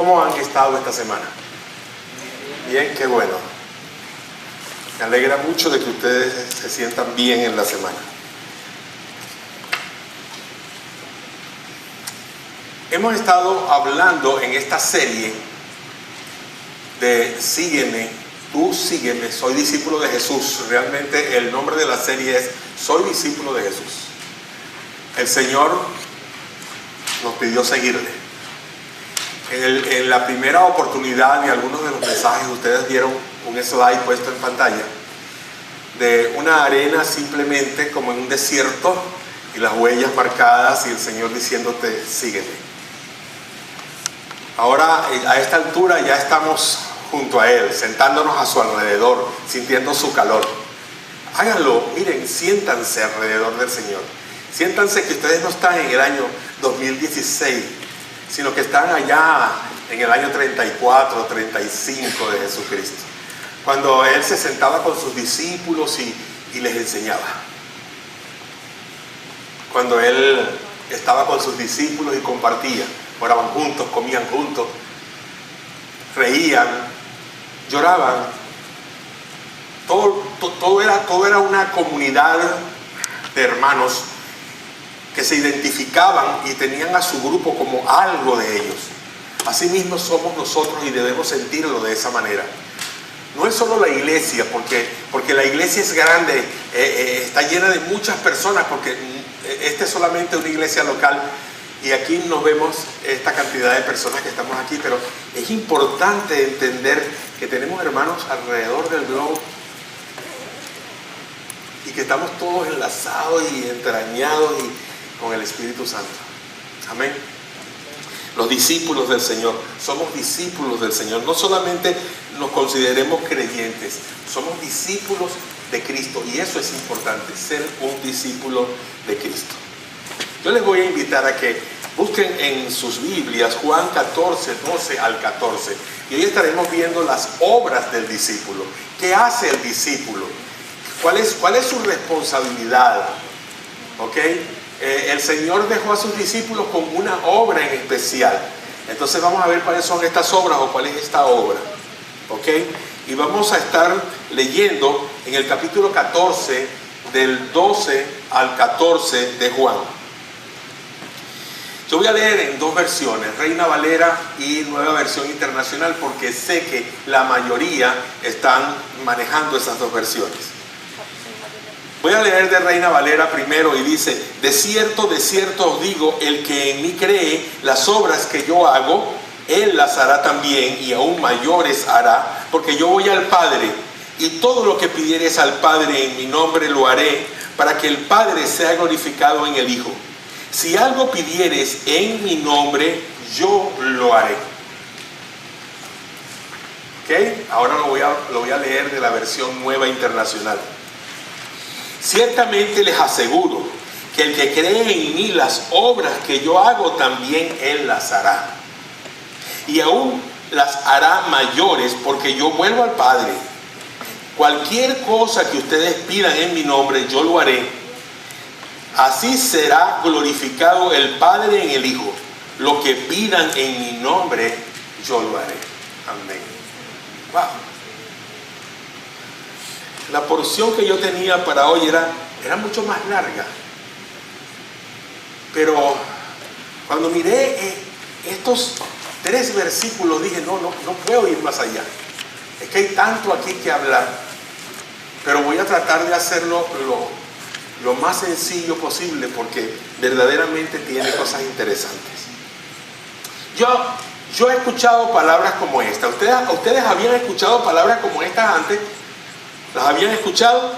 ¿Cómo han estado esta semana? Bien, qué bueno. Me alegra mucho de que ustedes se sientan bien en la semana. Hemos estado hablando en esta serie de Sígueme, tú sígueme, soy discípulo de Jesús. Realmente el nombre de la serie es Soy discípulo de Jesús. El Señor nos pidió seguirle. En la primera oportunidad de algunos de los mensajes ustedes vieron un slide puesto en pantalla de una arena simplemente como en un desierto y las huellas marcadas y el Señor diciéndote sígueme. Ahora a esta altura ya estamos junto a Él, sentándonos a su alrededor, sintiendo su calor. Háganlo, miren, siéntanse alrededor del Señor. Siéntanse que ustedes no están en el año 2016, sino que están allá en el año 34, 35 de Jesucristo, cuando Él se sentaba con sus discípulos y les enseñaba. Cuando Él estaba con sus discípulos y compartía, oraban juntos, comían juntos, reían, lloraban. Todo era una comunidad de hermanos que se identificaban y tenían a su grupo como algo de ellos. Así mismo somos nosotros y debemos sentirlo de esa manera. No es solo la iglesia, porque la iglesia es grande, está llena de muchas personas, porque esta es solamente una iglesia local y aquí nos vemos esta cantidad de personas que estamos aquí, pero es importante entender que tenemos hermanos alrededor del globo y que estamos todos enlazados y entrañados con el Espíritu Santo. Amén. Los discípulos del Señor, somos discípulos del Señor. No solamente nos consideremos creyentes, somos discípulos de Cristo, y eso es importante, ser un discípulo de Cristo. Yo les voy a invitar a que busquen en sus Biblias Juan 14, 12 al 14, y hoy estaremos viendo las obras del discípulo. ¿Qué hace el discípulo? ¿Cuál es su responsabilidad? ¿Ok? El Señor dejó a sus discípulos con una obra en especial. Entonces vamos a ver cuáles son estas obras o cuál es esta obra. ¿Ok? Y vamos a estar leyendo en el capítulo 14, del 12 al 14 de Juan. Yo voy a leer en dos versiones, Reina Valera y Nueva Versión Internacional, porque sé que la mayoría están manejando esas dos versiones. Voy a leer de Reina Valera primero y dice: de cierto os digo, el que en mí cree, las obras que yo hago, él las hará también, y aún mayores hará, porque yo voy al Padre, y todo lo que pidieres al Padre en mi nombre lo haré, para que el Padre sea glorificado en el Hijo. Si algo pidieres en mi nombre, yo lo haré. ¿Ok? Ahora lo voy a leer de la versión Nueva Internacional. Ciertamente les aseguro que el que cree en mí, las obras que yo hago también él las hará, y aún las hará mayores, porque yo vuelvo al Padre. Cualquier cosa que ustedes pidan en mi nombre, yo lo haré. Así será glorificado el Padre en el Hijo. Lo que pidan en mi nombre, yo lo haré. Amén. Wow. La porción que yo tenía para hoy era mucho más larga. Pero cuando miré estos 3 versículos, dije, no puedo ir más allá. Es que hay tanto aquí que hablar. Pero voy a tratar de hacerlo lo más sencillo posible, porque verdaderamente tiene cosas interesantes. Yo he escuchado palabras como esta. ¿Ustedes habían escuchado palabras como estas antes? ¿Las habían escuchado?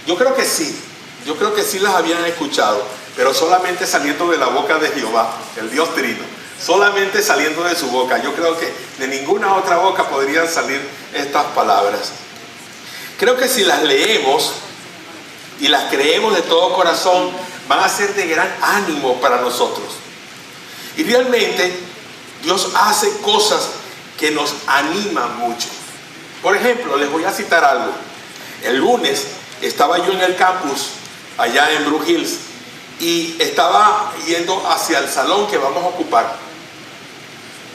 Yo creo que sí las habían escuchado, pero solamente saliendo de la boca de Jehová, el Dios Trino, solamente saliendo de su boca. Yo creo que de ninguna otra boca podrían salir estas palabras. Creo que si las leemos y las creemos de todo corazón, van a ser de gran ánimo para nosotros. Y realmente Dios hace cosas que nos animan mucho. Por ejemplo, les voy a citar algo. El lunes estaba yo en el campus allá en Blue Hills y estaba yendo hacia el salón que vamos a ocupar.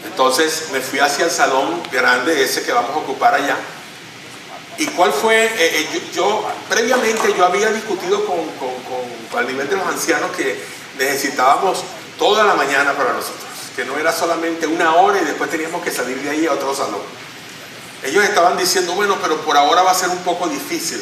Entonces me fui hacia el salón grande, ese que vamos a ocupar allá. ¿Y cuál fue? Previamente yo había discutido al nivel de los ancianos que necesitábamos toda la mañana para nosotros, que no era solamente una hora y después teníamos que salir de ahí a otro salón. Ellos estaban diciendo, bueno, pero por ahora va a ser un poco difícil.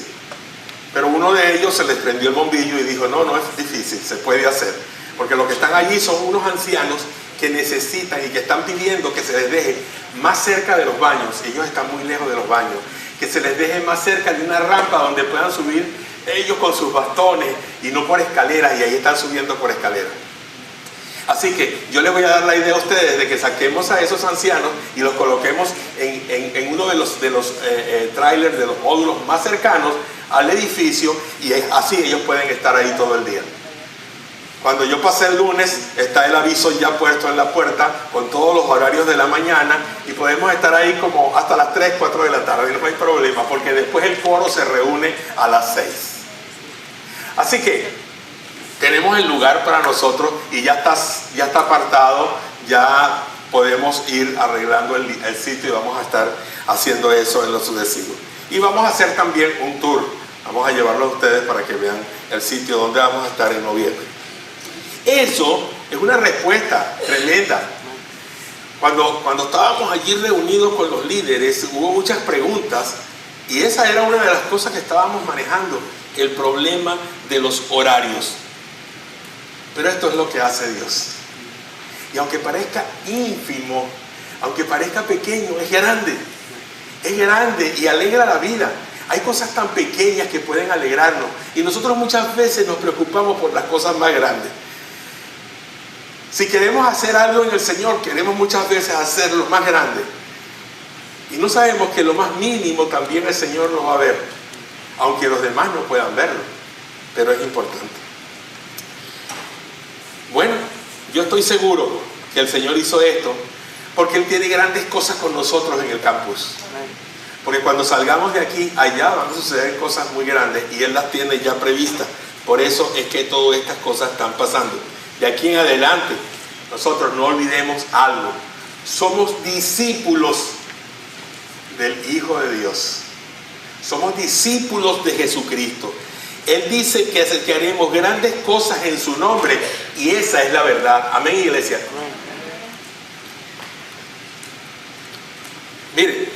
Pero uno de ellos se les prendió el bombillo y dijo, no, no es difícil, se puede hacer. Porque los que están allí son unos ancianos que necesitan y que están pidiendo que se les deje más cerca de los baños. Ellos están muy lejos de los baños. Que se les deje más cerca de una rampa donde puedan subir ellos con sus bastones y no por escaleras, y ahí están subiendo por escaleras. Así que yo les voy a dar la idea a ustedes de que saquemos a esos ancianos y los coloquemos en uno de los trailers, de los módulos más cercanos al edificio, y así ellos pueden estar ahí todo el día. Cuando yo pasé el lunes, está el aviso ya puesto en la puerta con todos los horarios de la mañana, y podemos estar ahí como hasta las 3, 4 de la tarde, no hay problema, porque después el coro se reúne a las 6. Así que tenemos el lugar para nosotros y ya está apartado, ya podemos ir arreglando el sitio y vamos a estar haciendo eso en lo sucesivo. Y vamos a hacer también un tour, vamos a llevarlo a ustedes para que vean el sitio donde vamos a estar en noviembre. Eso es una respuesta tremenda. Cuando estábamos allí reunidos con los líderes, hubo muchas preguntas, y esa era una de las cosas que estábamos manejando, el problema de los horarios. Pero esto es lo que hace Dios. Y aunque parezca ínfimo, aunque parezca pequeño, es grande. Es grande y alegra la vida. Hay cosas tan pequeñas que pueden alegrarnos, y nosotros muchas veces nos preocupamos por las cosas más grandes. Si queremos hacer algo en el Señor, queremos muchas veces hacerlo más grande. Y no sabemos que lo más mínimo también el Señor lo va a ver, aunque los demás no puedan verlo. Pero es importante. Bueno, yo estoy seguro que el Señor hizo esto porque Él tiene grandes cosas con nosotros en el campus. Porque cuando salgamos de aquí, allá van a suceder cosas muy grandes, y Él las tiene ya previstas. Por eso es que todas estas cosas están pasando. De aquí en adelante, nosotros no olvidemos algo. Somos discípulos del Hijo de Dios. Somos discípulos de Jesucristo. Él dice que haremos grandes cosas en su nombre, y esa es la verdad. Amén, iglesia. Mire,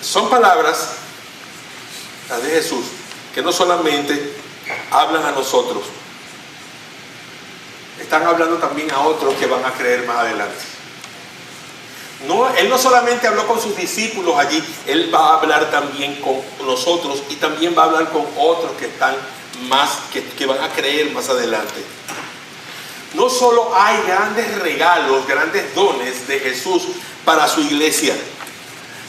son palabras, las de Jesús, que no solamente hablan a nosotros, están hablando también a otros que van a creer más adelante. Él no solamente habló con sus discípulos allí, Él va a hablar también con nosotros, y también va a hablar con otros que están que van a creer más adelante. No solo hay grandes regalos, grandes dones de Jesús para su iglesia,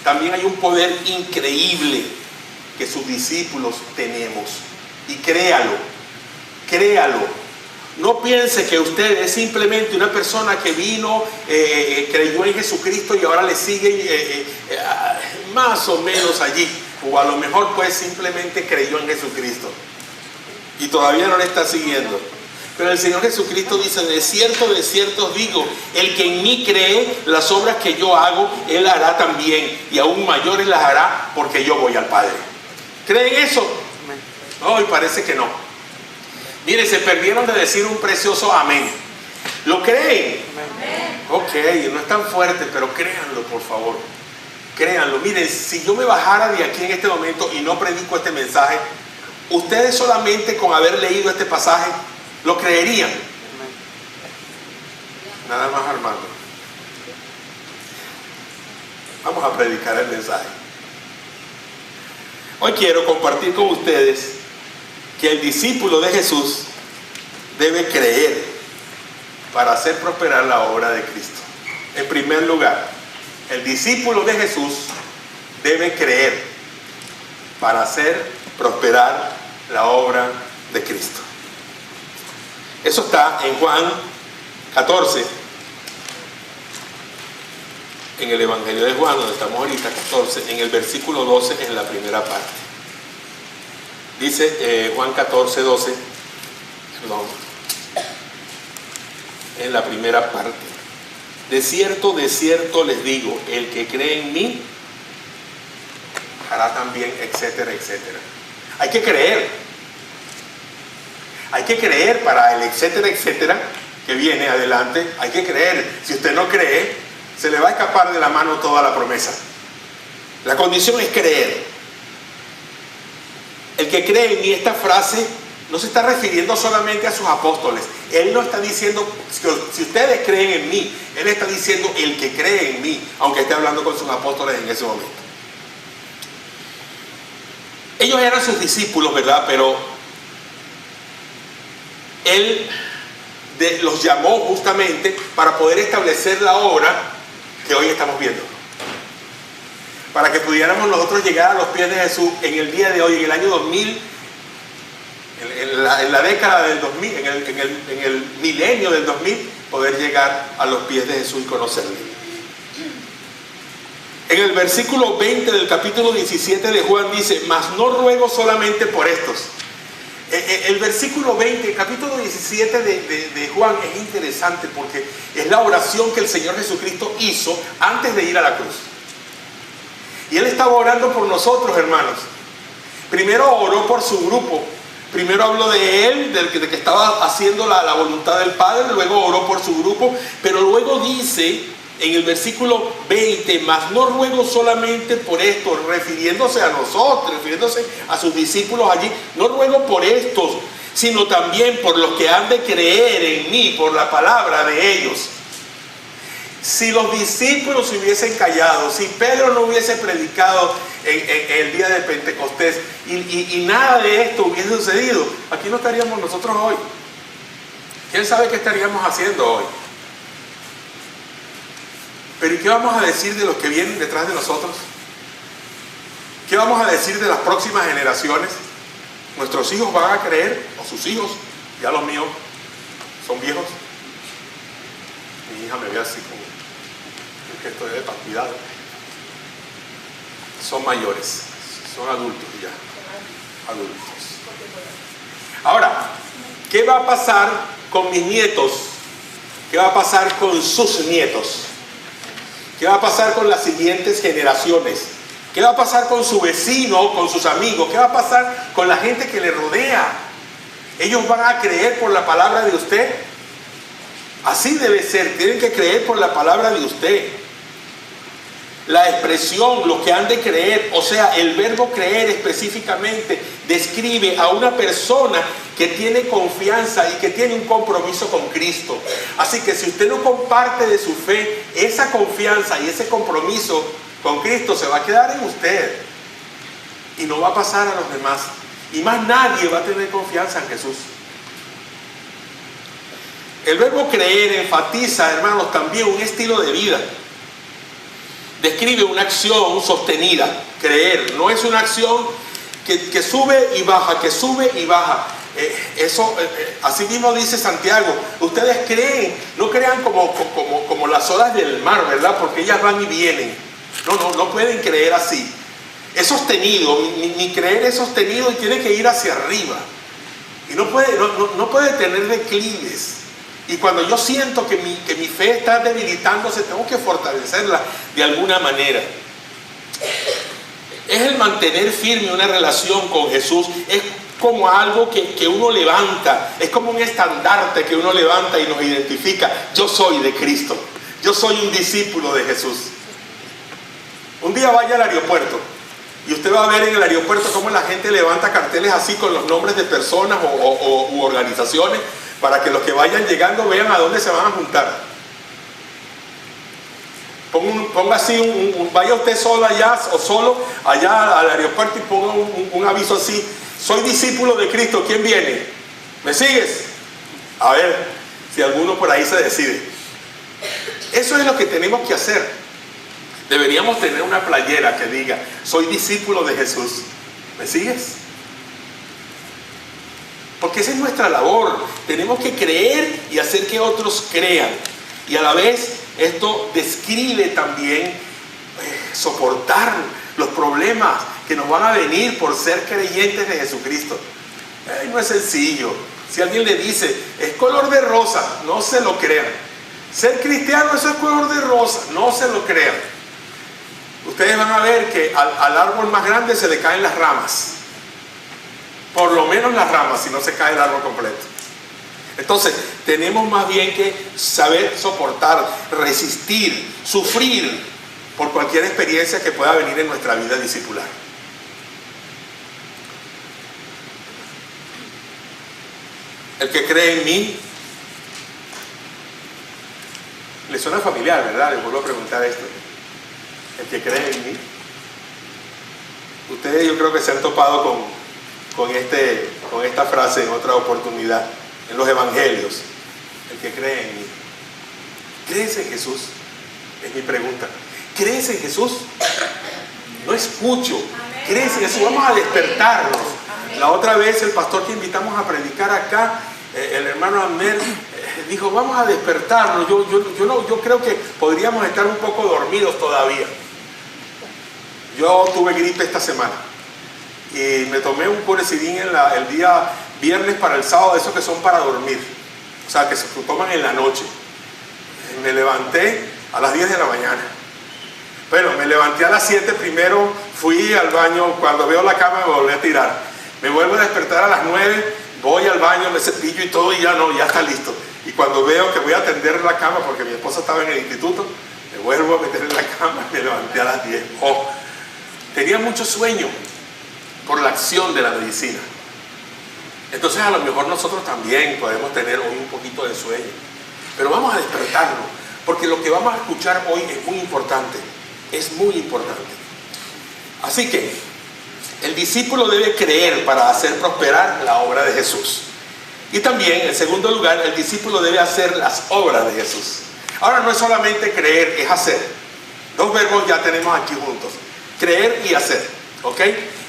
también hay un poder increíble que sus discípulos tenemos. Y créalo. No piense que usted es simplemente una persona que vino, creyó en Jesucristo y ahora le sigue más o menos allí. O a lo mejor pues simplemente creyó en Jesucristo y todavía no le está siguiendo. Pero el Señor Jesucristo dice, de cierto os digo, el que en mí cree, las obras que yo hago, Él hará también, y aún mayores las hará, porque yo voy al Padre. ¿Creen eso? No, y parece que no. Mire, se perdieron de decir un precioso amén. ¿Lo creen? Amén. Ok, no es tan fuerte, pero créanlo, por favor. Créanlo. Miren, si yo me bajara de aquí en este momento y no predico este mensaje, ustedes solamente con haber leído este pasaje lo creerían. Nada más, Armando. Vamos a predicar el mensaje. Hoy quiero compartir con ustedes que el discípulo de Jesús debe creer para hacer prosperar la obra de Cristo. En primer lugar, el discípulo de Jesús debe creer para hacer prosperar la obra de Cristo. Eso está en Juan 14, en el Evangelio de Juan, donde estamos ahorita, 14, en el versículo 12, en la primera parte. Dice Juan 14, 12, perdón, en la primera parte. de cierto les digo, el que cree en mí, hará también, etcétera, etcétera. Hay que creer. Hay que creer para el etcétera, etcétera, que viene adelante. Hay que creer. Si usted no cree, se le va a escapar de la mano toda la promesa. La condición es creer. El que cree en mí, esta frase no se está refiriendo solamente a sus apóstoles. Él no está diciendo, si ustedes creen en mí, Él está diciendo el que cree en mí, aunque esté hablando con sus apóstoles en ese momento. Ellos eran sus discípulos, ¿verdad? Pero Él los llamó justamente para poder establecer la obra que hoy estamos viendo. Para que pudiéramos nosotros llegar a los pies de Jesús en el día de hoy, en el año 2000, en la década del 2000, en el milenio del 2000, poder llegar a los pies de Jesús y conocerle. En el versículo 20 del capítulo 17 de Juan dice, mas no ruego solamente por estos. El versículo 20, el capítulo 17 de Juan es interesante porque es la oración que el Señor Jesucristo hizo antes de ir a la cruz. Y Él estaba orando por nosotros, hermanos. Primero oró por su grupo. Primero habló de Él, de que estaba haciendo la voluntad del Padre. Luego oró por su grupo. Pero luego dice en el versículo 20, mas no ruego solamente por esto, refiriéndose a nosotros, refiriéndose a sus discípulos allí. No ruego por estos, sino también por los que han de creer en mí, por la palabra de ellos. Si los discípulos se hubiesen callado, si Pedro no hubiese predicado en el día de Pentecostés y nada de esto hubiese sucedido, aquí no estaríamos nosotros hoy. ¿Quién sabe qué estaríamos haciendo hoy? Pero ¿y qué vamos a decir de los que vienen detrás de nosotros? ¿Qué vamos a decir de las próximas generaciones? ¿Nuestros hijos van a creer? ¿O sus hijos? Ya los míos son viejos. Mi hija me ve así como que estoy de cuidado. Son mayores, son adultos ya. Adultos. Ahora, ¿qué va a pasar con mis nietos? ¿Qué va a pasar con sus nietos? ¿Qué va a pasar con las siguientes generaciones? ¿Qué va a pasar con su vecino, con sus amigos? ¿Qué va a pasar con la gente que le rodea? ¿Ellos van a creer por la palabra de usted? Así debe ser, tienen que creer por la palabra de usted. La expresión, lo que han de creer, o sea, el verbo creer específicamente describe a una persona que tiene confianza y que tiene un compromiso con Cristo. Así que si usted no comparte de su fe, esa confianza y ese compromiso con Cristo se va a quedar en usted y no va a pasar a los demás. Y más nadie va a tener confianza en Jesús. El verbo creer enfatiza, hermanos, también un estilo de vida. Describe una acción sostenida. Creer no es una acción que sube y baja, que sube y baja. Así mismo dice Santiago. Ustedes creen, no crean como las olas del mar, ¿verdad? Porque ellas van y vienen. No pueden creer así. Es sostenido, mi creer es sostenido y tiene que ir hacia arriba. Y no puede tener declives. Y cuando yo siento que mi fe está debilitándose, tengo que fortalecerla de alguna manera. Es el mantener firme una relación con Jesús. Es como algo que uno levanta. Es como un estandarte que uno levanta y nos identifica. Yo soy de Cristo. Yo soy un discípulo de Jesús. Un día vaya al aeropuerto y usted va a ver en el aeropuerto cómo la gente levanta carteles así con los nombres de personas u organizaciones, para que los que vayan llegando vean a dónde se van a juntar. Ponga así, vaya usted solo allá o solo allá al aeropuerto y ponga un aviso así: soy discípulo de Cristo, ¿quién viene? ¿Me sigues? A ver si alguno por ahí se decide. Eso es lo que tenemos que hacer. Deberíamos tener una playera que diga: soy discípulo de Jesús, ¿me sigues? Porque esa es nuestra labor. Tenemos que creer y hacer que otros crean. Y a la vez esto describe también soportar los problemas que nos van a venir por ser creyentes de Jesucristo. No es sencillo. Si alguien le dice: es color de rosa, no se lo crean. Ser cristiano, eso es color de rosa, no se lo crean. Ustedes van a ver que al árbol más grande se le caen las ramas. Por lo menos las ramas, si no se cae el árbol completo. Entonces, tenemos más bien que saber soportar, resistir, sufrir por cualquier experiencia que pueda venir en nuestra vida discipular. El que cree en mí, le suena familiar, ¿verdad? Les vuelvo a preguntar esto. El que cree en mí. Ustedes yo creo que se han topado con esta frase en otra oportunidad, en los evangelios. El que cree en mí. ¿Crees en Jesús? Es mi pregunta. ¿Crees en Jesús? No escucho. ¿Crees en Jesús? Vamos a despertarnos. La otra vez el pastor que invitamos a predicar acá, el hermano Amner, dijo, vamos a despertarnos. Yo creo que podríamos estar un poco dormidos todavía. Yo tuve gripe esta semana y me tomé un Curecidin el día viernes para el sábado, esos que son para dormir, o sea, que se toman en la noche. Me levanté a las 10 de la mañana. Bueno, me levanté a las 7 primero, fui al baño, cuando veo la cama me volví a tirar. Me vuelvo a despertar a las 9, voy al baño, me cepillo y todo y ya está listo. Y cuando veo que voy a tender la cama, porque mi esposa estaba en el instituto, me vuelvo a meter en la cama y me levanté a las 10. Tenía mucho sueño por la acción de la medicina. Entonces a lo mejor nosotros también podemos tener hoy un poquito de sueño. Pero vamos a despertarnos, porque lo que vamos a escuchar hoy es muy importante. Es muy importante. Así que el discípulo debe creer para hacer prosperar la obra de Jesús. Y también, en segundo lugar, el discípulo debe hacer las obras de Jesús. Ahora no es solamente creer, es hacer. Dos verbos ya tenemos aquí juntos. Creer y hacer. ¿Ok?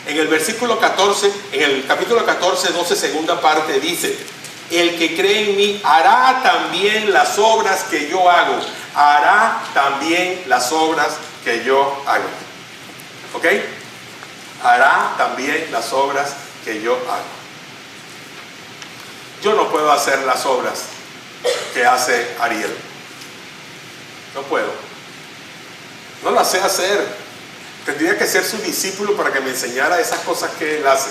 En el versículo 14, en el capítulo 14, 12, segunda parte, dice: el que cree en mí hará también las obras que yo hago. Hará también las obras que yo hago. ¿Ok? Hará también las obras que yo hago. Yo no puedo hacer las obras que hace Ariel. No puedo. No las sé hacer. Tendría que ser su discípulo para que me enseñara esas cosas que él hace.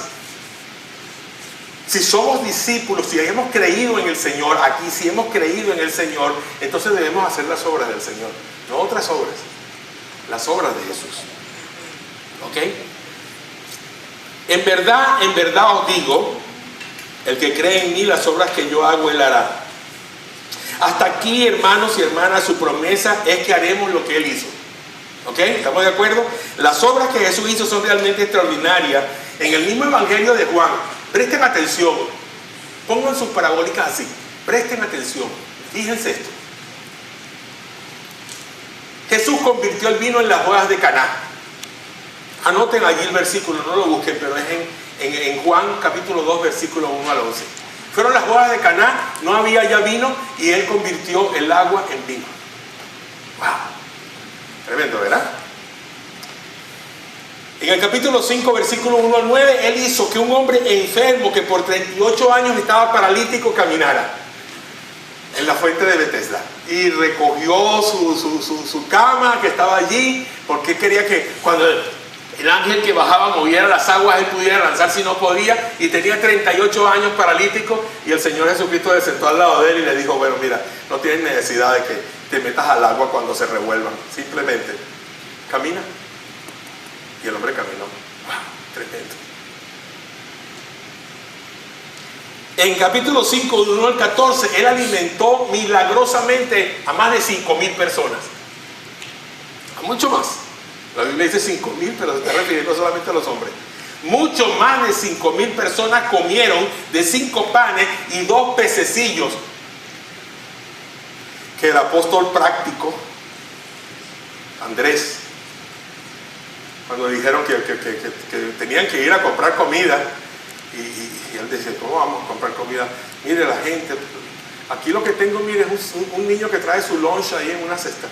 Si somos discípulos, si hemos creído en el Señor, aquí si hemos creído en el Señor, entonces debemos hacer las obras del Señor, no otras obras, las obras de Jesús. ¿Ok? En verdad os digo, el que cree en mí, las obras que yo hago, él hará. Hasta aquí, hermanos y hermanas, su promesa es que haremos lo que él hizo. ¿Ok? ¿Estamos de acuerdo? Las obras que Jesús hizo son realmente extraordinarias. En el mismo evangelio de Juan, presten atención, pongan sus parabólicas así, presten atención, fíjense esto. Jesús convirtió el vino en las bodas de Caná. Anoten allí el versículo, no lo busquen, pero es en Juan capítulo 2, versículo 1 al 11. Fueron las bodas de Caná, no había ya vino y él convirtió el agua en vino. ¡Wow! Tremendo, ¿verdad? En el capítulo 5, versículo 1 al 9, él hizo que un hombre enfermo que por 38 años estaba paralítico caminara en la fuente de Betesda. Y recogió su cama que estaba allí, porque quería que cuando el ángel que bajaba moviera las aguas, él pudiera lanzarse y no podía. Y tenía 38 años paralítico, y el Señor Jesucristo se sentó al lado de él y le dijo: bueno, mira, no tienes necesidad de que te metas al agua cuando se revuelvan, simplemente camina. Y el hombre caminó. ¡Wow! Tremendo. En capítulo 5, 1 al 14, él alimentó milagrosamente a más de 5,000 personas. A mucho más. La Biblia dice 5,000, pero se está refiriendo solamente a los hombres. Mucho más de 5,000 personas comieron de 5 panes y 2 pececillos. Que el apóstol práctico, Andrés, cuando dijeron que tenían que ir a comprar comida, y él decía: ¿cómo vamos a comprar comida? Mire la gente, aquí lo que tengo, mire, es un niño que trae su lunch ahí en una cesta.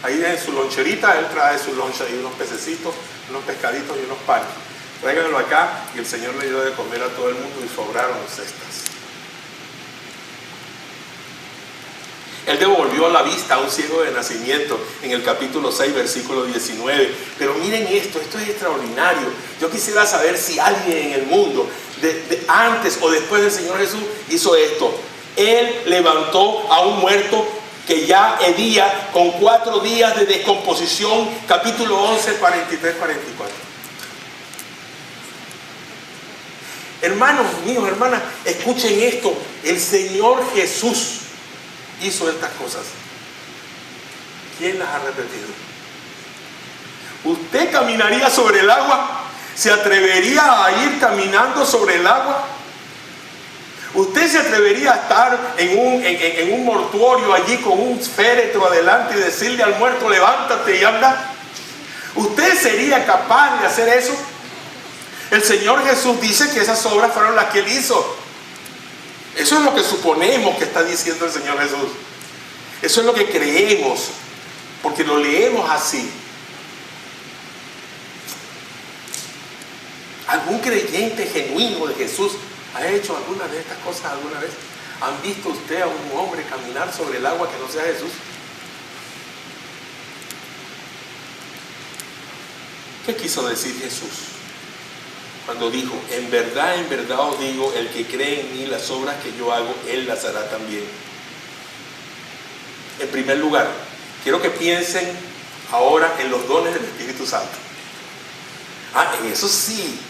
Ahí en su loncherita, él trae su lunch ahí, unos pececitos, unos pescaditos y unos panes. Tráiganlo acá, y el Señor le dio de comer a todo el mundo y sobraron cestas. Él devolvió la vista a un ciego de nacimiento en el capítulo 6, versículo 19. Pero miren esto es extraordinario. Yo quisiera saber si alguien en el mundo, antes o después del Señor Jesús, hizo esto. Él levantó a un muerto que ya hedía con 4 días de descomposición, capítulo 11, 43, 44. Hermanos míos, hermanas, escuchen esto. El Señor Jesús hizo estas cosas. ¿Quién las ha repetido? ¿Usted caminaría sobre el agua? ¿Se atrevería a ir caminando sobre el agua? ¿Usted se atrevería a estar en un mortuorio allí con un féretro adelante y decirle al muerto, levántate y anda? ¿Usted sería capaz de hacer eso? El Señor Jesús dice que esas obras fueron las que Él hizo. Eso es lo que suponemos que está diciendo el Señor Jesús. Eso es lo que creemos, porque lo leemos así. ¿Algún creyente genuino de Jesús ha hecho alguna de estas cosas alguna vez? ¿Han visto usted a un hombre caminar sobre el agua que no sea Jesús? ¿Qué quiso decir Jesús cuando dijo, en verdad os digo, el que cree en mí, las obras que yo hago, él las hará también? En primer lugar, quiero que piensen ahora en los dones del Espíritu Santo. En eso sí,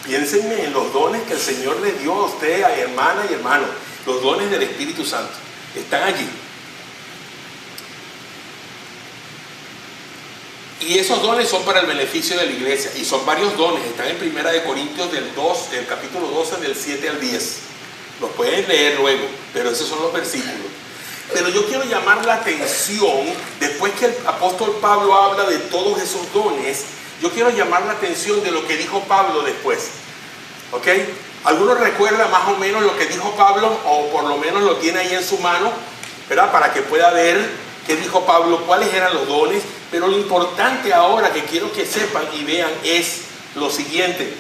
piénsenme en los dones que el Señor le dio a usted, a hermana y hermano. Los dones del Espíritu Santo están allí. Y esos dones son para el beneficio de la iglesia. Y son varios dones. Están en 1 Corintios del capítulo 12, del 7 al 10. Los pueden leer luego, pero esos son los versículos. Pero yo quiero llamar la atención, después que el apóstol Pablo habla de todos esos dones, yo quiero llamar la atención de lo que dijo Pablo después. ¿Ok? ¿Alguno recuerda más o menos lo que dijo Pablo? O por lo menos lo tiene ahí en su mano, ¿verdad? Para que pueda ver qué dijo Pablo, cuáles eran los dones. Pero lo importante ahora que quiero que sepan y vean es lo siguiente.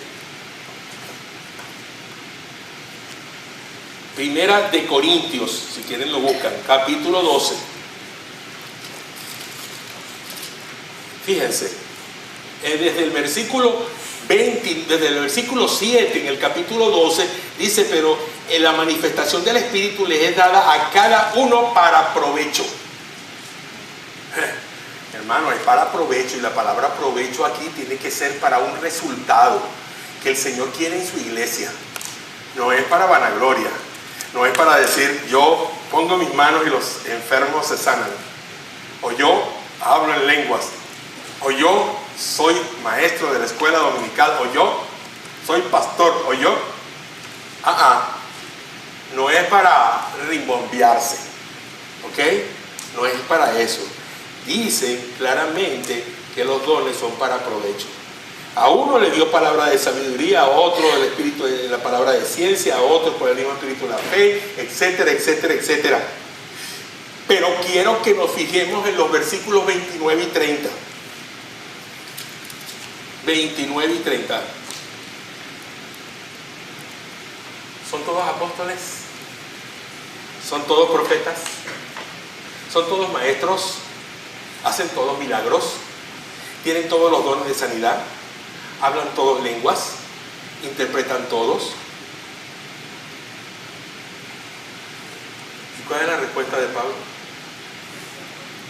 1 Corintios, si quieren lo buscan, capítulo 12. Fíjense, desde el versículo 20, desde el versículo 7 en el capítulo 12, dice, pero la manifestación del Espíritu les es dada a cada uno para provecho. Hermano, es para provecho, y la palabra provecho aquí tiene que ser para un resultado que el Señor quiere en su iglesia. No es para vanagloria, no es para decir yo pongo mis manos y los enfermos se sanan, o yo hablo en lenguas, o yo soy maestro de la escuela dominical, o yo soy pastor, o yo. No es para rimbombearse, ¿ok? No es para eso. Dice claramente que los dones son para provecho. A uno le dio palabra de sabiduría, a otro el espíritu de la palabra de ciencia, a otro por el mismo espíritu la fe, etcétera, etcétera, etcétera. Pero quiero que nos fijemos en los versículos 29 y 30. 29 y 30. ¿Son todos apóstoles? ¿Son todos profetas? ¿Son todos maestros? ¿Hacen todos milagros? ¿Tienen todos los dones de sanidad? ¿Hablan todos lenguas? ¿Interpretan todos? ¿Y cuál es la respuesta de Pablo?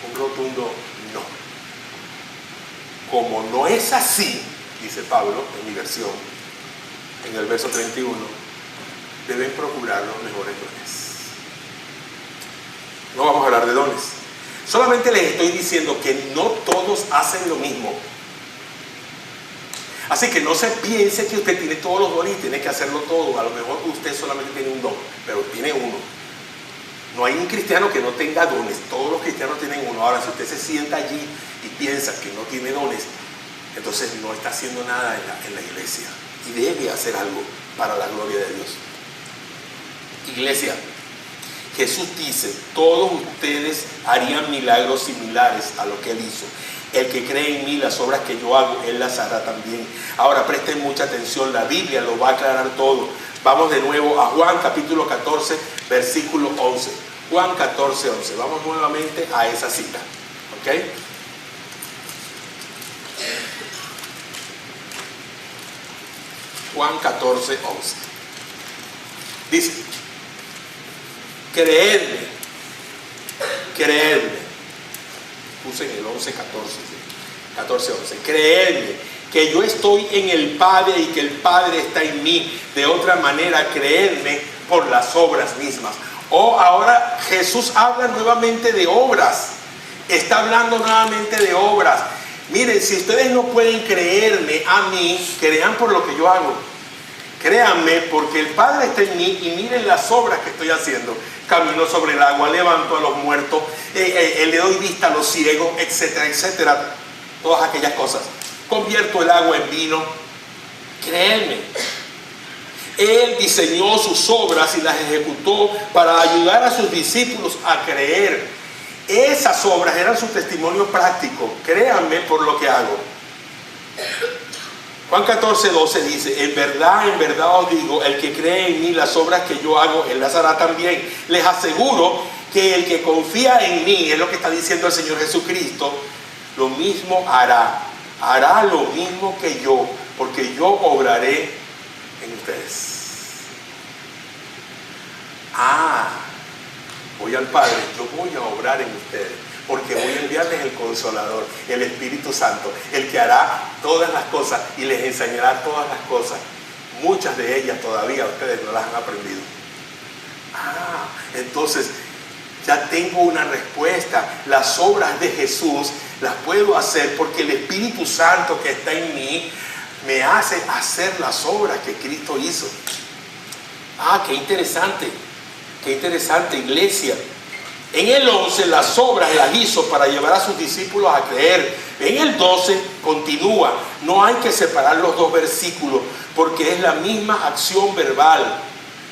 Un rotundo no. Como no es así, dice Pablo en mi versión, en el verso 31, deben procurar los mejores dones. No vamos a hablar de dones. Solamente les estoy diciendo que no todos hacen lo mismo. Así que no se piense que usted tiene todos los dones y tiene que hacerlo todo. A lo mejor usted solamente tiene un don, pero tiene uno. No hay un cristiano que no tenga dones. Todos los cristianos tienen uno. Ahora, si usted se sienta allí y piensa que no tiene dones, entonces no está haciendo nada en la iglesia. Y debe hacer algo para la gloria de Dios. Iglesia, Jesús dice, todos ustedes harían milagros similares a lo que Él hizo. El que cree en mí, las obras que yo hago, Él las hará también. Ahora presten mucha atención, la Biblia lo va a aclarar todo. Vamos de nuevo a Juan capítulo 14, versículo 11. Juan 14, 11. Vamos nuevamente a esa cita. ¿Ok? Juan 14, 11. Dice, creedme, puse en el 11, 14, 11, creedme que yo estoy en el Padre y que el Padre está en mí. De otra manera, creedme por las obras mismas. Ahora Jesús habla nuevamente de obras, está hablando nuevamente de obras. Miren, si ustedes no pueden creerme a mí, crean por lo que yo hago. Créanme porque el Padre está en mí y miren las obras que estoy haciendo. Camino sobre el agua, levanto a los muertos, le doy vista a los ciegos, etcétera, etcétera. Todas aquellas cosas. Convierto el agua en vino. Créanme. Él diseñó sus obras y las ejecutó para ayudar a sus discípulos a creer. Esas obras eran su testimonio práctico. Créanme por lo que hago. Juan 14, 12 dice, en verdad os digo, el que cree en mí, las obras que yo hago, él las hará también. Les aseguro que el que confía en mí, es lo que está diciendo el Señor Jesucristo, lo mismo hará. Hará lo mismo que yo, porque yo obraré en ustedes. Voy al Padre, yo voy a obrar en ustedes, porque voy a enviarles el Consolador, el Espíritu Santo, el que hará todas las cosas y les enseñará todas las cosas. Muchas de ellas todavía ustedes no las han aprendido. Entonces ya tengo una respuesta. Las obras de Jesús las puedo hacer porque el Espíritu Santo que está en mí me hace hacer las obras que Cristo hizo. Qué interesante. Qué interesante, iglesia. En el 11 las obras las hizo para llevar a sus discípulos a creer. En el 12 continúa. No hay que separar los dos versículos porque es la misma acción verbal.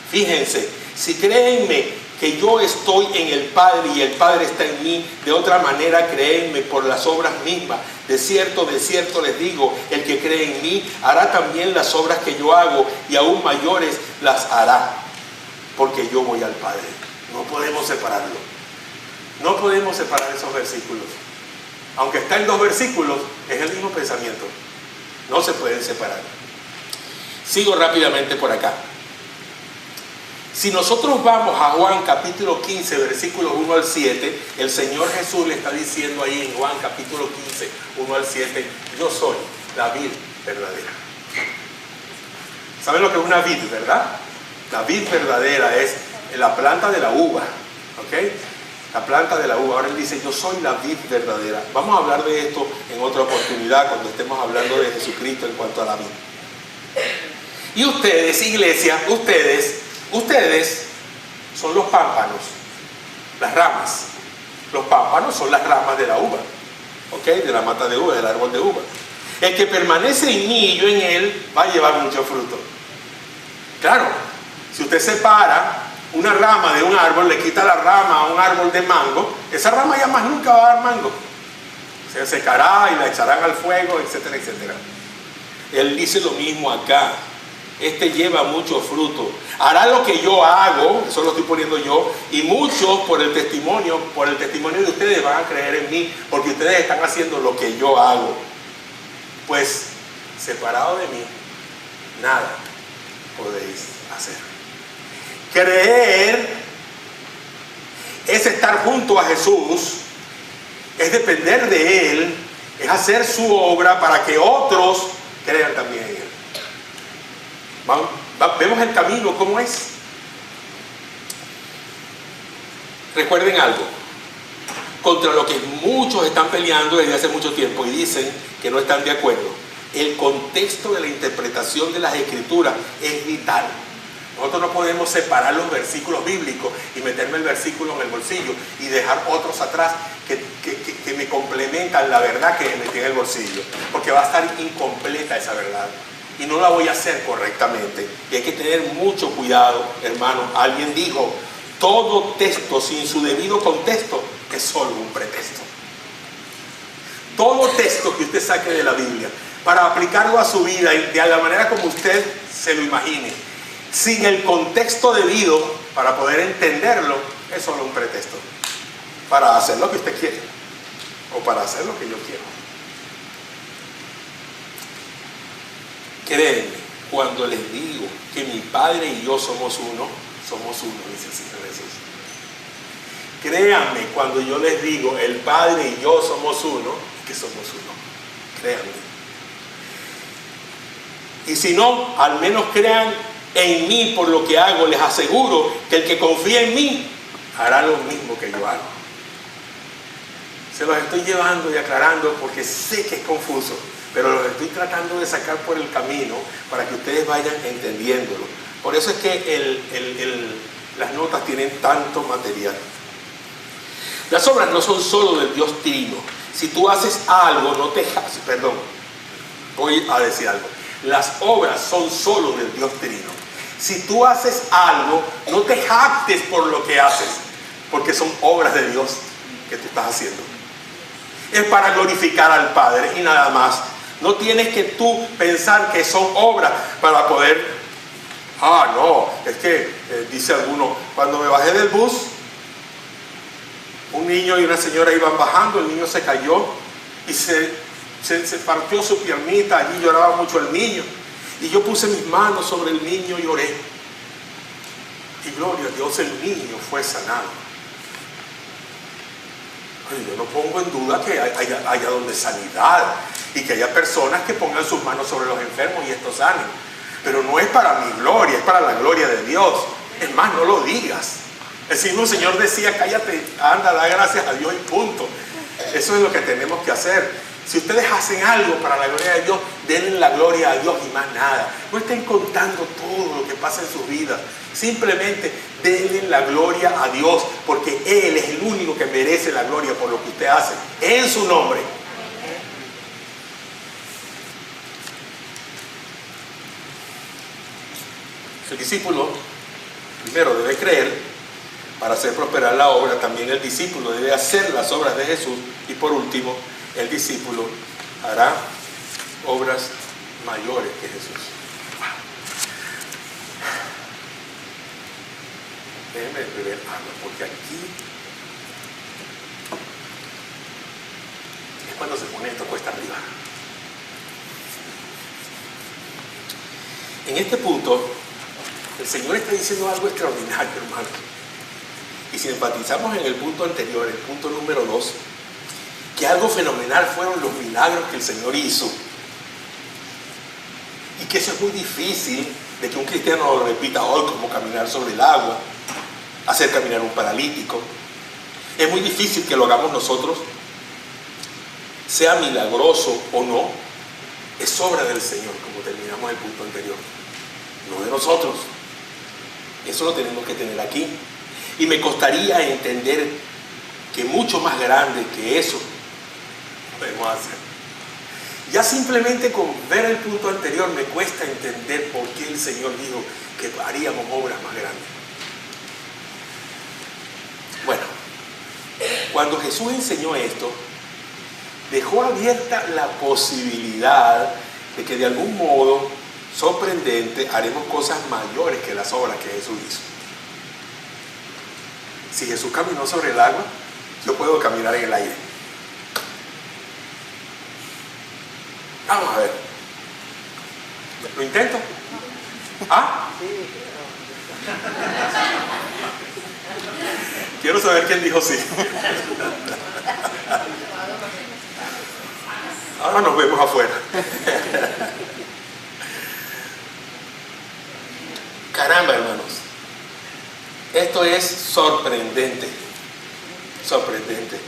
Fíjense, si créenme que yo estoy en el Padre y el Padre está en mí, de otra manera créenme por las obras mismas. De cierto les digo, el que cree en mí hará también las obras que yo hago y aún mayores las hará, porque yo voy al Padre. No podemos separarlo. No podemos separar esos versículos. Aunque está en dos versículos, es el mismo pensamiento. No se pueden separar. Sigo rápidamente por acá. Si nosotros vamos a Juan capítulo 15, versículos 1 al 7, el Señor Jesús le está diciendo ahí en Juan capítulo 15, 1 al 7, yo soy la vid verdadera. ¿Saben lo que es una vid, verdad? La vid verdadera es la planta de la uva, ¿ok? La planta de la uva. Ahora él dice, yo soy la vid verdadera. Vamos a hablar de esto en otra oportunidad cuando estemos hablando de Jesucristo en cuanto a la vid. Y ustedes, iglesia, ustedes son los pámpanos, las ramas. Los pámpanos son las ramas de la uva, ¿ok? De la mata de uva, del árbol de uva. El que permanece en mí y yo en él va a llevar mucho fruto. Claro, si usted separa una rama de un árbol, le quita la rama a un árbol de mango, esa rama ya más nunca va a dar mango. Se secará y la echarán al fuego, etcétera, etcétera. Él dice lo mismo acá. Este lleva mucho fruto. Hará lo que yo hago, eso lo estoy poniendo yo, y muchos por el testimonio de ustedes van a creer en mí, porque ustedes están haciendo lo que yo hago. Pues, separado de mí, nada podéis hacer. Creer es estar junto a Jesús, es depender de Él, es hacer su obra para que otros crean también en Él. Vemos el camino, ¿cómo es? Recuerden algo, contra lo que muchos están peleando desde hace mucho tiempo y dicen que no están de acuerdo. El contexto de la interpretación de las Escrituras es vital. Nosotros no podemos separar los versículos bíblicos y meterme el versículo en el bolsillo y dejar otros atrás que me complementan la verdad que metí en el bolsillo, porque va a estar incompleta esa verdad y no la voy a hacer correctamente. Y hay que tener mucho cuidado, hermano. Alguien dijo, todo texto sin su debido contexto es solo un pretexto. Todo texto que usted saque de la Biblia para aplicarlo a su vida y de la manera como usted se lo imagine, sin el contexto debido para poder entenderlo, es solo un pretexto para hacer lo que usted quiere o para hacer lo que yo quiero. Créanme, cuando les digo que mi Padre y yo somos uno, dice el Señor Jesús. Créanme cuando yo les digo el Padre y yo somos uno, que somos uno. Créanme. Y si no, al menos crean en mí por lo que hago. Les aseguro que el que confía en mí hará lo mismo que yo hago. Se los estoy llevando y aclarando porque sé que es confuso, pero los estoy tratando de sacar por el camino para que ustedes vayan entendiéndolo. Por eso es que las notas tienen tanto material. Las obras no son solo del Dios Trino. Si tú haces algo, no te jactes. Perdón, voy a decir algo. Las obras son solo del Dios Trino. Si tú haces algo, no te jactes por lo que haces, porque son obras de Dios que tú estás haciendo. Es para glorificar al Padre y nada más. No tienes que tú pensar que son obras para poder... no, es que, dice alguno, cuando me bajé del bus, un niño y una señora iban bajando, el niño se cayó y se partió su piernita, allí lloraba mucho el niño. Y yo puse mis manos sobre el niño y oré. Y gloria a Dios, el niño fue sanado. Yo no pongo en duda que haya donde sanidad y que haya personas que pongan sus manos sobre los enfermos y estos sanen. Pero no es para mi gloria, es para la gloria de Dios. Es más, no lo digas. El mismo Señor decía, cállate, anda, da gracias a Dios y punto. Eso es lo que tenemos que hacer. Si ustedes hacen algo para la gloria de Dios, denle la gloria a Dios y más nada. No estén contando todo lo que pasa en sus vidas. Simplemente denle la gloria a Dios, porque Él es el único que merece la gloria por lo que usted hace, en su nombre. El discípulo primero debe creer para hacer prosperar la obra. También el discípulo debe hacer las obras de Jesús. Y por último, el discípulo hará obras mayores que Jesús. Déjenme beber agua, porque aquí es cuando se pone esto cuesta arriba. En este punto, el Señor está diciendo algo extraordinario, hermano. Y si enfatizamos en el punto anterior, el punto número 2, que algo fenomenal fueron los milagros que el Señor hizo. Y que eso es muy difícil de que un cristiano lo repita hoy, como caminar sobre el agua, hacer caminar un paralítico. Es muy difícil que lo hagamos nosotros. Sea milagroso o no, es obra del Señor, como terminamos el punto anterior. No de nosotros. Eso lo tenemos que tener aquí. Y me costaría entender que mucho más grande que eso podemos hacer. Ya simplemente con ver el punto anterior me cuesta entender por qué el Señor dijo que haríamos obras más grandes. Bueno, cuando Jesús enseñó esto, dejó abierta la posibilidad de que de algún modo sorprendente haremos cosas mayores que las obras que Jesús hizo. Si Jesús caminó sobre el agua, yo puedo caminar en el aire. Vamos a ver. ¿Lo intento? ¿Ah? Quiero saber quién dijo sí. Ahora nos vemos afuera. Caramba, hermanos. Esto es sorprendente. Sorprendente.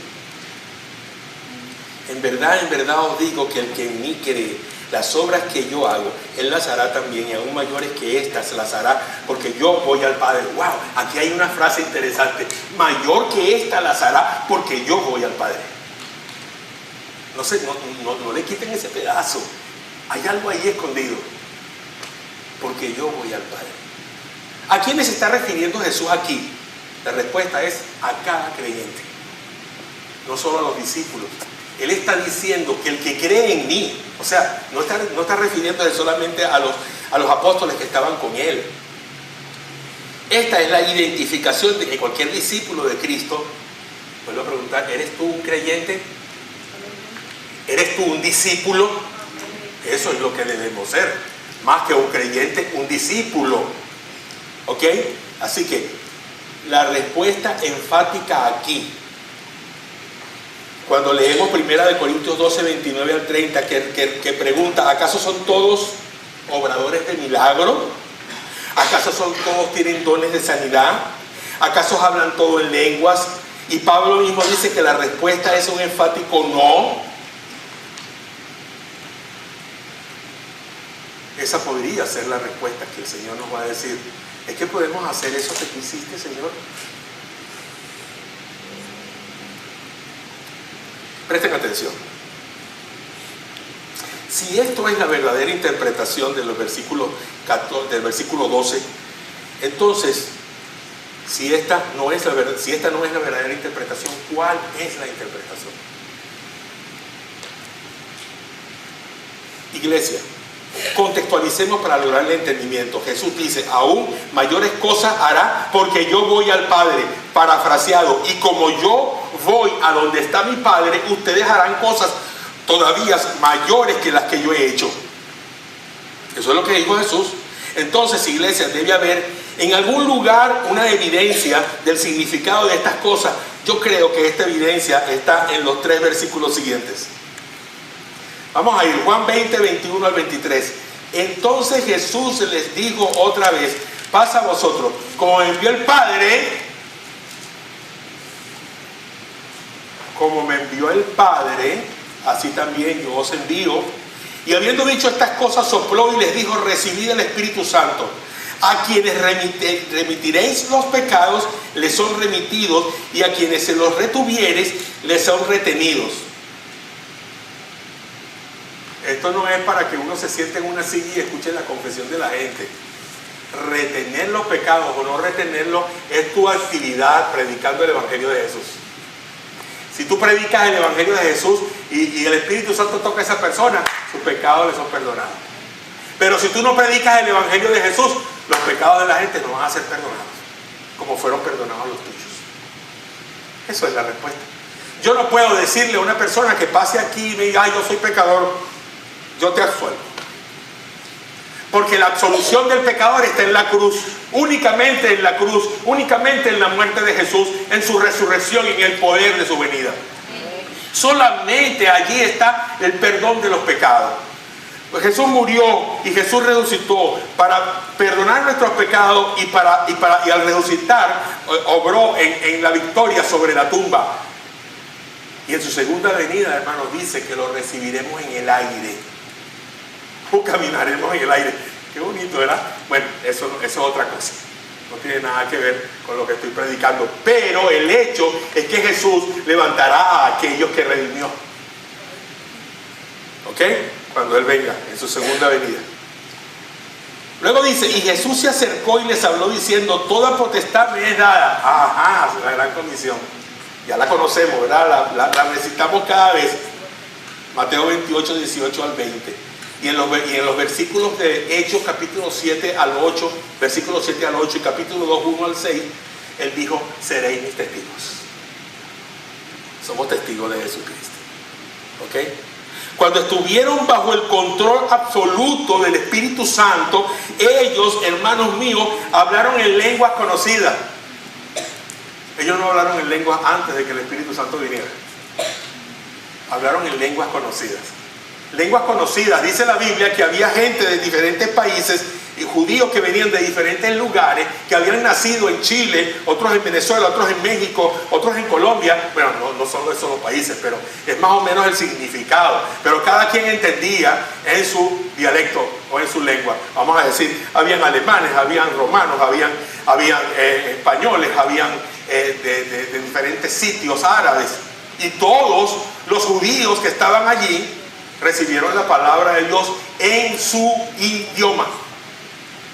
En verdad os digo que el que en mí cree, las obras que yo hago, Él las hará también, y aún mayores que estas las hará, porque yo voy al Padre. ¡Wow! Aquí hay una frase interesante. Mayor que esta las hará, porque yo voy al Padre. No le quiten ese pedazo. Hay algo ahí escondido. Porque yo voy al Padre. ¿A quiénes se está refiriendo Jesús aquí? La respuesta es a cada creyente. No solo a los discípulos. Él está diciendo que el que cree en mí, o sea, no está refiriéndose solamente a los apóstoles que estaban con él. Esta es la identificación de que cualquier discípulo de Cristo, vuelvo a preguntar, ¿eres tú un creyente? ¿Eres tú un discípulo? Eso es lo que debemos ser. Más que un creyente, un discípulo. ¿Ok? Así que la respuesta enfática aquí, cuando leemos 1 Corintios 12, 29 al 30, que pregunta, ¿acaso son todos obradores de milagro? ¿Acaso todos tienen dones de sanidad? ¿Acaso hablan todo en lenguas? Y Pablo mismo dice que la respuesta es un enfático no. Esa podría ser la respuesta que el Señor nos va a decir. ¿Es que podemos hacer eso que tú hiciste, Señor? Presten atención. Si esto es la verdadera interpretación de los versículos 14, del versículo 12, entonces, si esta no es la verdadera interpretación, ¿cuál es la interpretación? Iglesia, contextualicemos para lograr el entendimiento. Jesús dice, aún mayores cosas hará porque yo voy al Padre, parafraseado, y como yo voy a donde está mi Padre, ustedes harán cosas todavía mayores que las que yo he hecho. Eso es lo que dijo Jesús. Entonces, iglesia, debe haber en algún lugar una evidencia del significado de estas cosas. Yo creo que esta evidencia está en los 3 versículos siguientes. Vamos a ir, Juan 20, 21 al 23. Entonces Jesús les dijo otra vez, pasa a vosotros, como me envió el Padre, así también yo os envío. Y habiendo dicho estas cosas, sopló y les dijo, recibid el Espíritu Santo. A quienes remitiréis los pecados, les son remitidos, y a quienes se los retuviereis, les son retenidos. Esto no es para que uno se siente en una silla y escuche la confesión de la gente. Retener los pecados o no retenerlos es tu actividad predicando el Evangelio de Jesús. Si tú predicas el Evangelio de Jesús y el Espíritu Santo toca a esa persona, sus pecados le son perdonados. Pero si tú no predicas el Evangelio de Jesús, los pecados de la gente no van a ser perdonados, como fueron perdonados los tuyos. Eso es la respuesta. Yo no puedo decirle a una persona que pase aquí y me diga, yo soy pecador, yo te absuelvo. Porque la absolución del pecador está en la cruz, únicamente en la cruz, únicamente en la muerte de Jesús, en su resurrección y en el poder de su venida. Solamente allí está el perdón de los pecados. Pues Jesús murió y Jesús resucitó para perdonar nuestros pecados y al resucitar obró en la victoria sobre la tumba. Y en su segunda venida, hermanos, dice que lo recibiremos en el aire. O caminaremos en el aire. Qué bonito, ¿verdad? Bueno, eso es otra cosa. No tiene nada que ver con lo que estoy predicando. Pero el hecho es que Jesús levantará a aquellos que redimió. ¿Ok? Cuando Él venga, en su segunda venida. Luego dice, y Jesús se acercó y les habló diciendo, toda potestad me es dada. Ajá, es una gran condición. Ya la conocemos, ¿verdad? La recitamos cada vez. Mateo 28, 18 al 20. Y en los versículos de Hechos, capítulo 7 al 8, versículo 7 al 8 y capítulo 2, 1 al 6, Él dijo, seréis mis testigos. Somos testigos de Jesucristo. ¿Ok? Cuando estuvieron bajo el control absoluto del Espíritu Santo, ellos, hermanos míos, hablaron en lenguas conocidas. Ellos no hablaron en lenguas antes de que el Espíritu Santo viniera. Hablaron en lenguas conocidas. Lenguas conocidas, dice la Biblia que había gente de diferentes países y judíos que venían de diferentes lugares, que habían nacido en Chile, otros en Venezuela, otros en México, otros en Colombia. Bueno, no son de esos dos países, pero es más o menos el significado. Pero cada quien entendía en su dialecto o en su lengua. Vamos a decir, habían alemanes, habían romanos, habían españoles, habían de diferentes sitios árabes. Y todos los judíos que estaban allí recibieron la palabra de Dios en su idioma.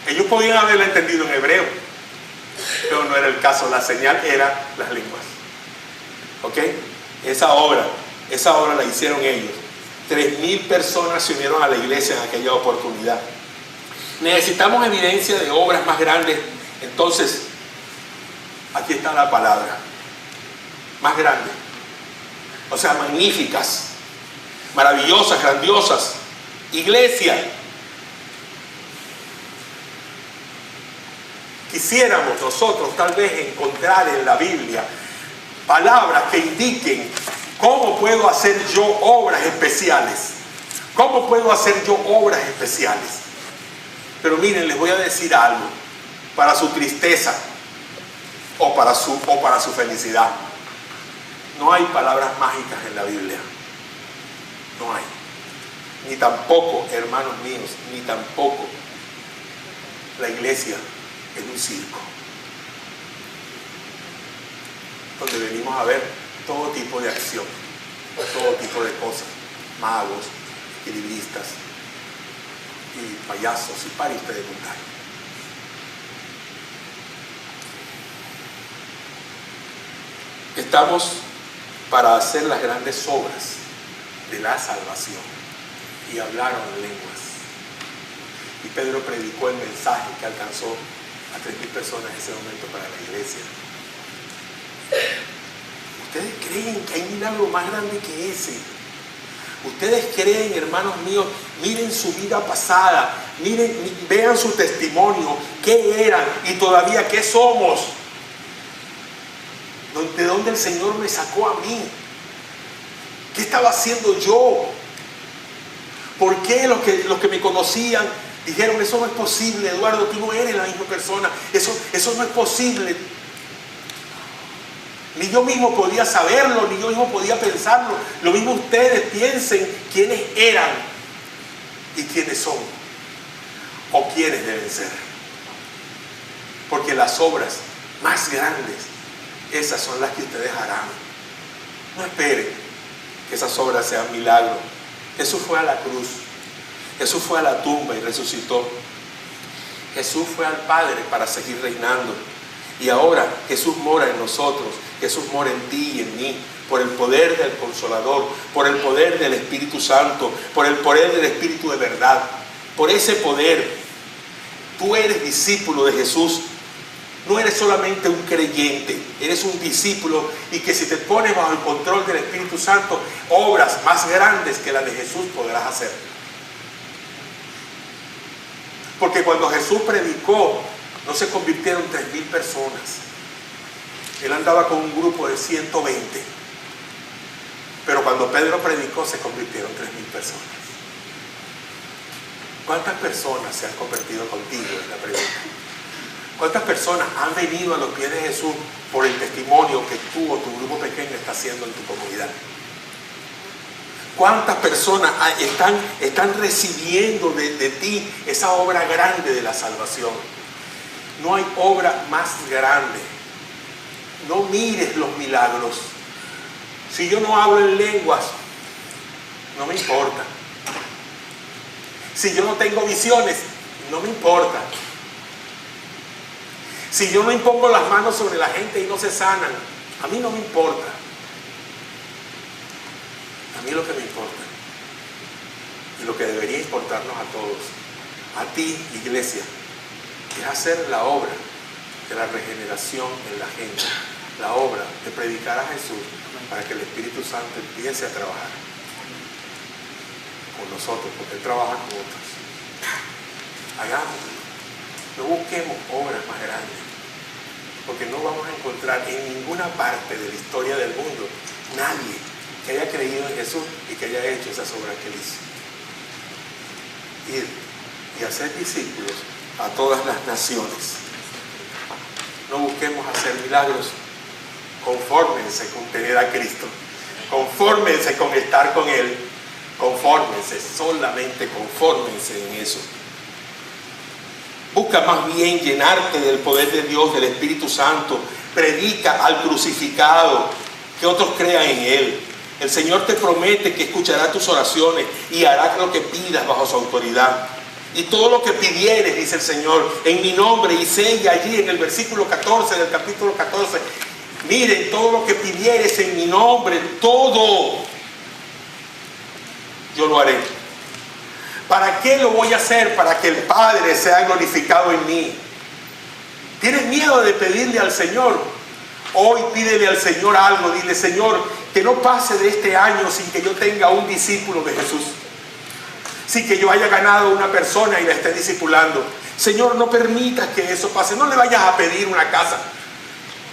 Ellos podían haberla entendido en hebreo, pero no era el caso. La señal era las lenguas. ¿Ok? Esa obra la hicieron ellos. 3,000 personas se unieron a la iglesia en aquella oportunidad. Necesitamos evidencia de obras más grandes. Entonces, Aquí está la palabra. Más grande. O sea, magníficas, maravillosas, grandiosas. Iglesia. Quisiéramos nosotros tal vez encontrar en la Biblia palabras que indiquen cómo puedo hacer yo obras especiales. ¿Cómo puedo hacer yo obras especiales? Pero miren, les voy a decir algo, para su tristeza o para su felicidad. No hay palabras mágicas en la Biblia. No hay. Ni tampoco, hermanos míos, ni tampoco la iglesia es un circo donde venimos a ver todo tipo de acción, todo tipo de cosas, magos, equilibristas y payasos y paristas de montaña. Estamos para hacer las grandes obras de la salvación, y hablaron lenguas, y Pedro predicó el mensaje que alcanzó a 3,000 personas en ese momento para la iglesia. ¿Ustedes creen que hay milagro más grande que ese? Ustedes creen, hermanos míos, miren su vida pasada, miren, vean su testimonio, qué eran y todavía qué somos, de dónde el Señor me sacó a mí, qué estaba haciendo yo, por qué los que me conocían dijeron: eso no es posible, Eduardo, tú no eres la misma persona, eso no es posible. Ni yo mismo podía saberlo, ni yo mismo podía pensarlo. Lo mismo ustedes piensen quiénes eran y quiénes son, o quiénes deben ser. Porque las obras más grandes, esas son las que ustedes harán. No esperen que esas obras sean milagros. Jesús fue a la cruz, Jesús fue a la tumba y resucitó. Jesús fue al Padre para seguir reinando. Y ahora Jesús mora en nosotros, Jesús mora en ti y en mí, por el poder del Consolador, por el poder del Espíritu Santo, por el poder del Espíritu de verdad. Por ese poder, tú eres discípulo de Jesús. No eres solamente un creyente, eres un discípulo, y que si te pones bajo el control del Espíritu Santo, obras más grandes que las de Jesús podrás hacer. Porque cuando Jesús predicó, no se convirtieron 3,000 personas. Él andaba con un grupo de 120. Pero cuando Pedro predicó, se convirtieron 3,000 personas. ¿Cuántas personas se han convertido contigo? Es la pregunta. ¿Cuántas personas han venido a los pies de Jesús por el testimonio que tú o tu grupo pequeño está haciendo en tu comunidad? ¿Cuántas personas están recibiendo de ti esa obra grande de la salvación? No hay obra más grande. No mires los milagros. Si yo no hablo en lenguas, no me importa. Si yo no tengo visiones, no me importa. Si yo no impongo las manos sobre la gente y no se sanan, a mí no me importa. A mí lo que me importa, y lo que debería importarnos a todos, a ti, iglesia, es hacer la obra de la regeneración en la gente, la obra de predicar a Jesús para que el Espíritu Santo empiece a trabajar con nosotros, porque Él trabaja con otros. Hagámoslo. No busquemos obras más grandes, porque no vamos a encontrar en ninguna parte de la historia del mundo nadie que haya creído en Jesús y que haya hecho esas obras que Él hizo. Ir y hacer discípulos a todas las naciones. No busquemos hacer milagros. Confórmense con tener a Cristo. Confórmense con estar con Él. Confórmense, solamente confórmense en eso. Busca más bien llenarte del poder de Dios, del Espíritu Santo. Predica al crucificado, que otros crean en Él. El Señor te promete que escuchará tus oraciones y hará lo que pidas bajo su autoridad. Y todo lo que pidieres, dice el Señor, en mi nombre, y sella allí en el versículo 14 del capítulo 14, miren, todo lo que pidieres en mi nombre, todo, yo lo haré. ¿Para qué lo voy a hacer? Para que el Padre sea glorificado en mí. ¿Tienes miedo de pedirle al Señor? Hoy pídele al Señor algo. Dile: Señor, que no pase de este año sin que yo tenga un discípulo de Jesús, sin que yo haya ganado una persona y la esté discipulando. Señor, no permitas que eso pase. No le vayas a pedir una casa,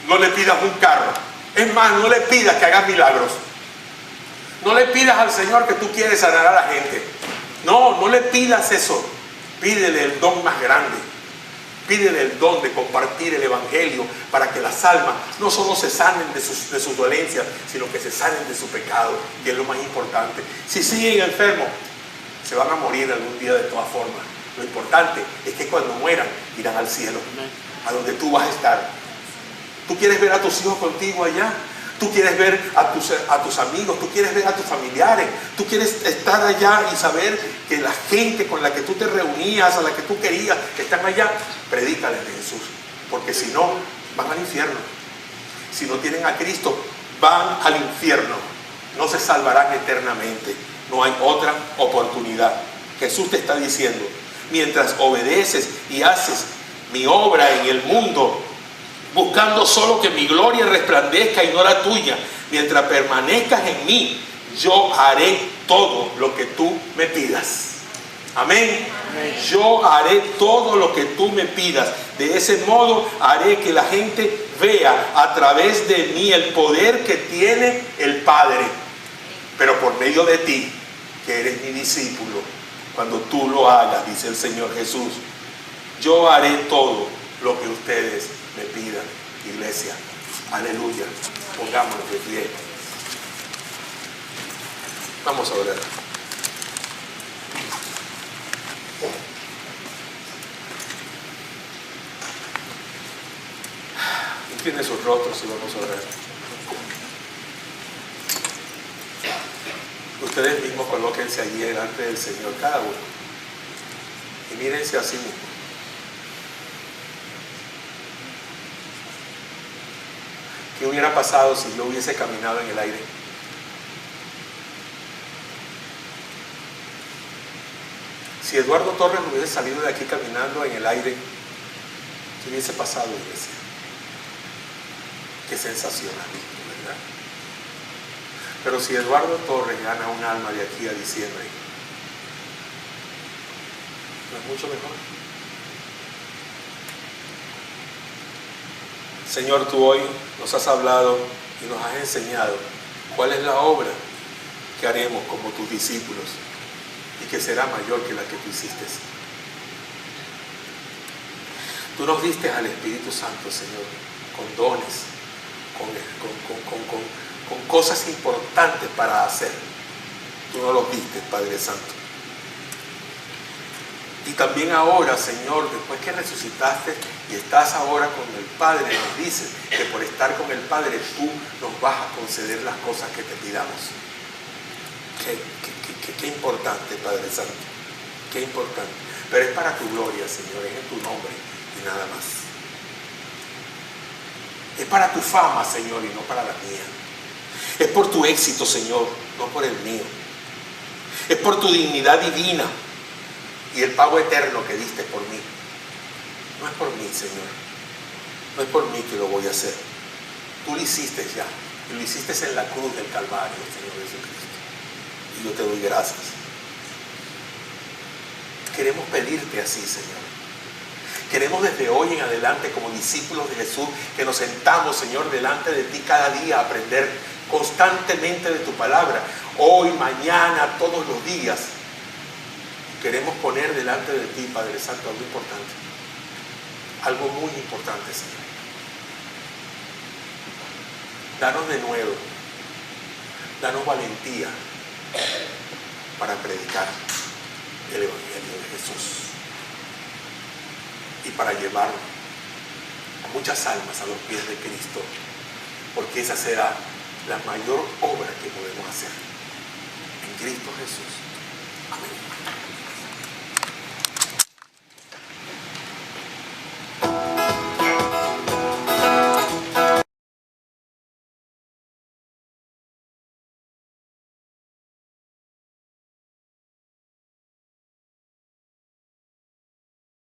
no le pidas un carro. Es más, no le pidas que hagas milagros. No le pidas al Señor que tú quieres sanar a la gente. No, no le pidas eso. Pídele el don más grande. Pídele el don de compartir el Evangelio para que las almas no solo se sanen de sus dolencias, sino que se sanen de su pecado, que es lo más importante. Si siguen enfermos, se van a morir algún día de todas formas. Lo importante es que cuando mueran irán al cielo, a donde tú vas a estar. Tú quieres ver a tus hijos contigo allá. Tú quieres ver a tus amigos, tú quieres ver a tus familiares, tú quieres estar allá y saber que la gente con la que tú te reunías, a la que tú querías, están allá. Predícales de Jesús, porque si no, van al infierno. Si no tienen a Cristo, van al infierno. No se salvarán eternamente. No hay otra oportunidad. Jesús te está diciendo: mientras obedeces y haces mi obra en el mundo, buscando solo que mi gloria resplandezca y no la tuya, mientras permanezcas en mí, yo haré todo lo que tú me pidas. Amén. Amén. Yo haré todo lo que tú me pidas. De ese modo haré que la gente vea a través de mí el poder que tiene el Padre, pero por medio de ti, que eres mi discípulo. Cuando tú lo hagas, dice el Señor Jesús, yo haré todo lo que ustedes me pidan. Iglesia, aleluya. Pongámonos de pie. Vamos a orar. Incline sus rostros y vamos a orar. Ustedes mismos colóquense allí delante del Señor, cada uno, y mírense a sí mismos. ¿Qué hubiera pasado si yo hubiese caminado en el aire? Si Eduardo Torres hubiese salido de aquí caminando en el aire, ¿qué hubiese pasado, iglesia? Qué sensacional, ¿verdad? Pero si Eduardo Torres gana un alma de aquí a diciembre, ¿no es mucho mejor? Señor, tú hoy nos has hablado y nos has enseñado cuál es la obra que haremos como tus discípulos y que será mayor que la que tú hiciste. Tú nos diste al Espíritu Santo, Señor, con dones, con cosas importantes para hacer. Tú nos los diste, Padre Santo. Y también ahora, Señor, después que resucitaste y estás ahora con el Padre, nos dices que por estar con el Padre tú nos vas a conceder las cosas que te pidamos. Qué importante, Padre Santo. Qué importante. Pero es para tu gloria, Señor, es en tu nombre y nada más. Es para tu fama, Señor, y no para la mía. Es por tu éxito, Señor, no por el mío. Es por tu dignidad divina y el pago eterno que diste por mí. No es por mí, Señor. No es por mí que lo voy a hacer. Tú lo hiciste ya. Y lo hiciste en la cruz del Calvario, Señor Jesucristo. Y yo te doy gracias. Queremos pedirte así, Señor. Queremos desde hoy en adelante, como discípulos de Jesús, que nos sentamos, Señor, delante de ti cada día a aprender constantemente de tu palabra. Hoy, mañana, todos los días. Queremos poner delante de ti, Padre Santo, algo importante. Algo muy importante, Señor. Danos de nuevo. Danos valentía para predicar el Evangelio de Jesús. Y para llevar a muchas almas a los pies de Cristo. Porque esa será la mayor obra que podemos hacer. En Cristo Jesús. Amén.